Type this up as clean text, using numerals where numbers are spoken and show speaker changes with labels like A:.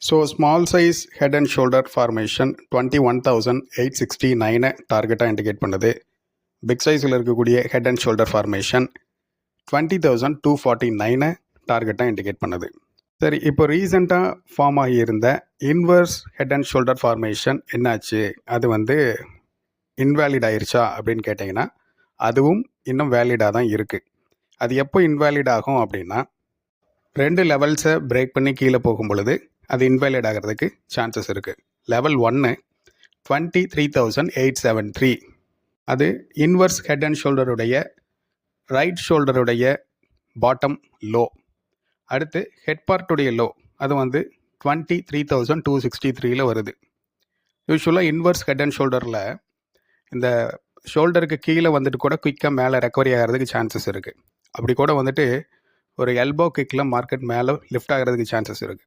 A: So small size head and shoulder formation 21,869 டார்கெட்டாக indicate பண்ணுது. Big சைஸில் இருக்கக்கூடிய ஹெட் அண்ட் ஷோல்டர் ஃபார்மேஷன் 20,249 டார்கெட்டாக இண்டிகேட் பண்ணுது. சரி, இப்போ ரீசெண்டாக ஃபார்ம் ஆகியிருந்த inverse head and shoulder formation என்னாச்சு? அது இன்வேலிட் ஆயிருச்சா அப்படின்னு கேட்டிங்கன்னா அதுவும் இன்னும் வேலிடாக தான் இருக்குது. அது எப்போ இன்வேலிட் ஆகும் அப்படின்னா 2 லெவல்ஸை பிரேக் பண்ணி கீழே போகும் பொழுது அது இன்வேலிட் ஆகிறதுக்கு சான்சஸ் இருக்குது. லெவல் 1 23,873, அது இன்வர்ஸ் ஹெட் அண்ட் ஷோல்டருடைய ரைட் ஷோல்டருடைய பாட்டம் லோ. அடுத்து ஹெட் பார்ட்டுடைய லோ, அது 23,263 வருது. யூஸ்வலாக இன்வர்ஸ் ஹெட் அண்ட் ஷோல்டரில் இந்த ஷோல்டருக்கு கீழே கூட குயிக்காக மேலே ரெக்கவரி ஆகிறதுக்கு சான்சஸ் இருக்குது. அப்படி கூட ஒரு எல்போ கிக்கில் மார்க்கெட் மேலே லிஃப்ட் ஆகிறதுக்கு சான்சஸ் இருக்குது.